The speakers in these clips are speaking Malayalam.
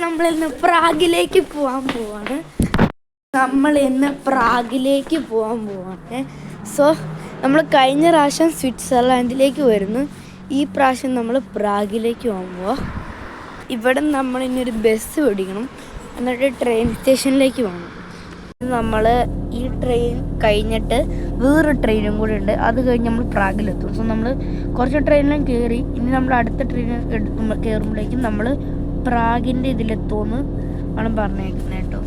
നമ്മളിന്ന് പ്രാഗിലേക്ക് പോകാൻ പോവാണ്. സോ നമ്മൾ കഴിഞ്ഞ പ്രാവശ്യം സ്വിറ്റ്സർലാൻഡിലേക്ക് വരുന്നു. ഈ പ്രാവശ്യം നമ്മൾ പ്രാഗിലേക്ക് പോകാൻ പോവാം. ഇവിടെ നമ്മൾ ഇനി ഒരു ബസ് പിടിക്കണം, എന്നിട്ട് ട്രെയിൻ സ്റ്റേഷനിലേക്ക് പോകണം. നമ്മൾ ഈ ട്രെയിൻ കഴിഞ്ഞിട്ട് വേറൊരു ട്രെയിനും കൂടെ ഉണ്ട്, അത് കഴിഞ്ഞ് നമ്മൾ പ്രാഗിലെത്തും. സോ നമ്മൾ കുറച്ച് ട്രെയിനിലും കയറി, ഇനി നമ്മൾ അടുത്ത ട്രെയിൻ കയറുമ്പോഴേക്കും നമ്മൾ പ്രാഗിൻ്റെ ഇതിലെത്തുമെന്ന് ആണ് പറഞ്ഞേക്കുന്നത് കേട്ടോ.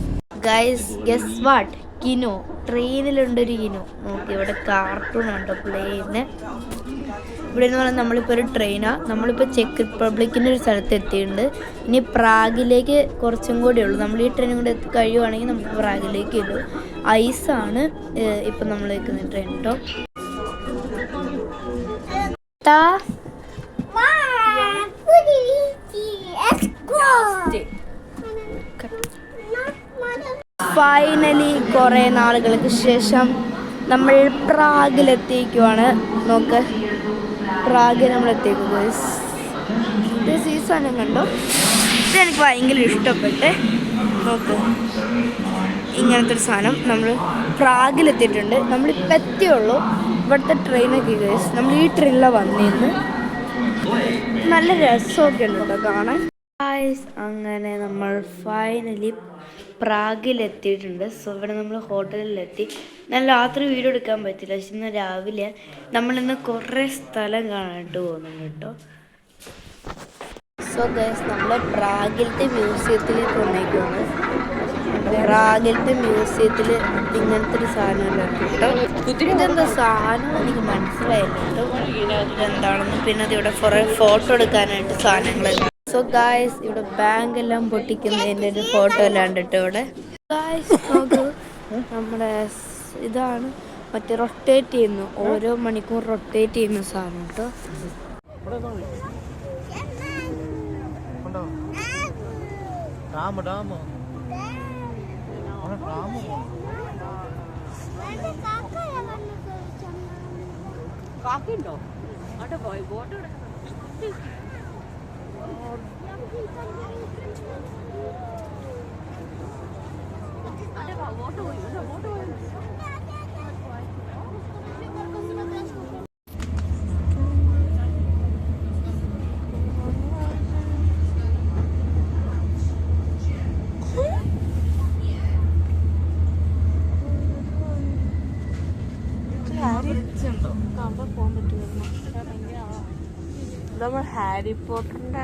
Guys guess what, കിനോ ട്രെയിനിലുണ്ടൊരു കിനോ. നോക്കി ഇവിടെ കാർട്ടൂൺ ഉണ്ടോ പ്ലെയിന്. ഇവിടെ എന്ന് പറഞ്ഞാൽ നമ്മളിപ്പോൾ ഒരു ട്രെയിനാണ്, നമ്മളിപ്പോൾ ചെക്ക് റിപ്പബ്ലിക്കിൻ്റെ ഒരു സ്ഥലത്ത് എത്തിയിട്ടുണ്ട്. ഇനി പ്രാഗിലേക്ക് കുറച്ചും കൂടെ ഉള്ളൂ. നമ്മൾ ഈ ട്രെയിനും കൂടെ എത്തി കഴിയുവാണെങ്കിൽ നമുക്ക് പ്രാഗിലേക്ക് ഉള്ളൂ. ഐസാണ് ഇപ്പം നമ്മൾ നിൽക്കുന്ന ട്രെയിൻ കേട്ടോ. ഫൈനലി കുറേ നാളുകൾക്ക് ശേഷം നമ്മൾ പ്രാഗിലെത്തിക്കുവാണ്. നോക്ക്, പ്രാഗ് നമ്മളെത്തിക്കുക. ഈ സാധനം കണ്ടോ, ഇതെനിക്ക് ഭയങ്കര ഇഷ്ടപ്പെട്ട്. നോക്ക്, ഇങ്ങനത്തെ ഒരു സാധനം നമ്മൾ പ്രാഗിലെത്തിയിട്ടുണ്ട്. നമ്മളിപ്പോൾ എത്തിയുള്ളൂ. ഇവിടുത്തെ ട്രെയിനൊക്കെ ഗൈസ്, നമ്മൾ ഈ ട്രെയിനിലാണ് വന്നിരുന്നു. നല്ല രസമൊക്കെ ഉണ്ട് കേട്ടോ കാണാൻ. അങ്ങനെ നമ്മൾ ഫൈനലി പ്രാഗിലെത്തിയിട്ടുണ്ട്. സോ ഇവിടെ നമ്മൾ ഹോട്ടലിലെത്തി. ഞാൻ രാത്രി വീഡിയോ എടുക്കാൻ പറ്റില്ല, പക്ഷെ ഇന്ന് രാവിലെ നമ്മളിന്ന് കുറേ സ്ഥലം കാണാനായിട്ട് പോകുന്നുണ്ട് കേട്ടോ. സോ ഗൈസ്, നമ്മൾ പ്രാഗിലത്തെ മ്യൂസിയത്തിലേക്ക് വന്നേക്കുവാണ്. പ്രാഗിലത്തെ മ്യൂസിയത്തിൽ ഇങ്ങനത്തെ ഒരു സാധനം കേട്ടോ. ഇതെന്താ സാധനം എനിക്ക് മനസ്സിലായില്ല കേട്ടോ ഇതെന്താണെന്ന്. പിന്നെ അതിവിടെ കുറേ ഫോട്ടോ എടുക്കാനായിട്ട് സാധനങ്ങൾ. സോ ഗായ്സ്, ഇവിടെ ബാങ്ക് എല്ലാം പൊട്ടിക്കുന്നതിൻ്റെ ഒരു ഫോട്ടോ എല്ലാം ഉണ്ട് കേട്ടോ ഇവിടെ. ഗായ്സ് നോക്കൂ, നമ്മുടെ ഇതാണ് മറ്റേ റൊട്ടേറ്റ് ചെയ്യുന്നു, ഓരോ മണിക്കൂർ റൊട്ടേറ്റ് ചെയ്യുന്ന സാധനം കേട്ടോ. കാക്കുണ്ടോ അവിടെ പോയി ബോട്ട് പോകാൻ പറ്റുമോ? നമ്മൾ ഹാരി പോട്ടറിന്റെ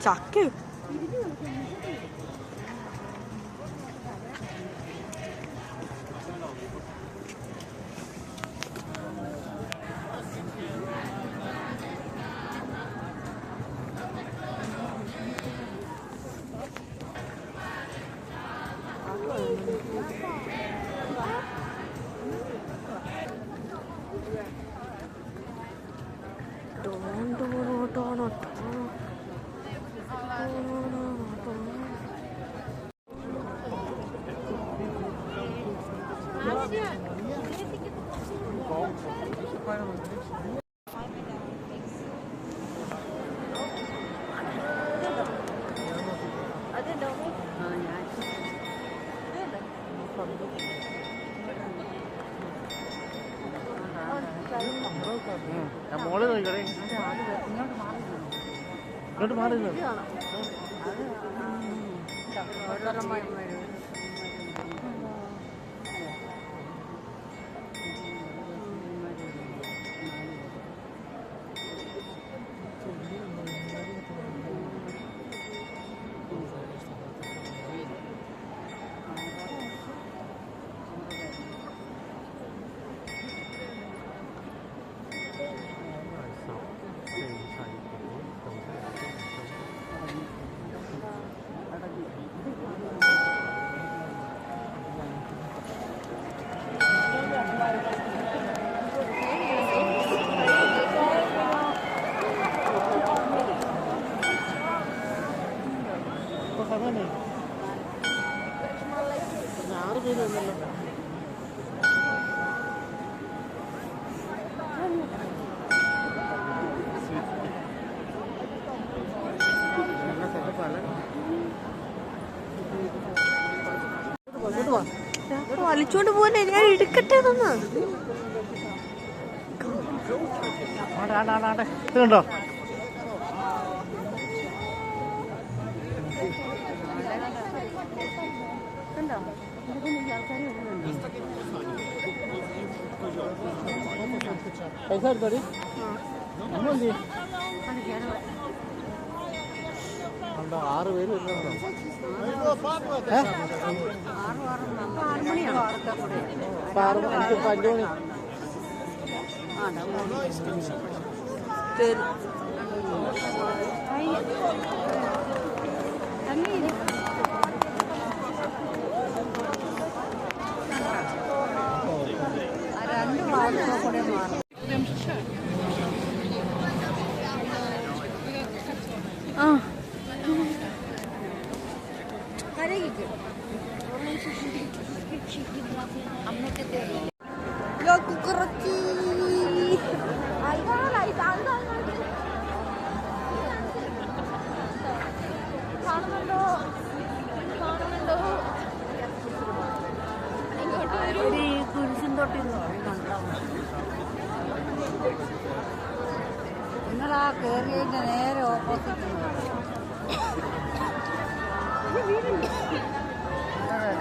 ചക്ക മോള് നോക്കണേ, ഇങ്ങോട്ട് മാറില്ല. വലിച്ചോണ്ട് പോലെ ഞാൻ എടുക്കട്ടെ തന്നാ ഇതുണ്ടോ? പൈസ എടുത്തോടി. നമ്മൾ എന്ത് ചെയ്യും? 6 പേര് വരുന്നുണ്ടോ? 5 മണി. നിങ്ങളാ കേറിയതിന്റെ നേരെ ഓപ്പോസിറ്റ്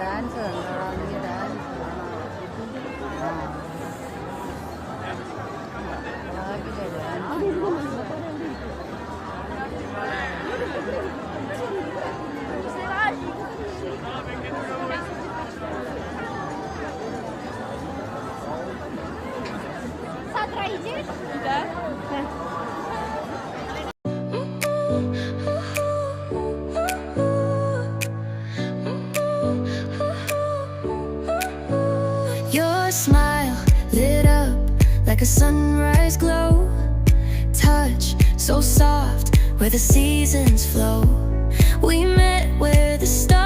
ഡാൻസ് കണ്ടോടാ നീ dance Your smile lit up like a sunrise glow. Touch so soft where the seasons flow. We met where the stars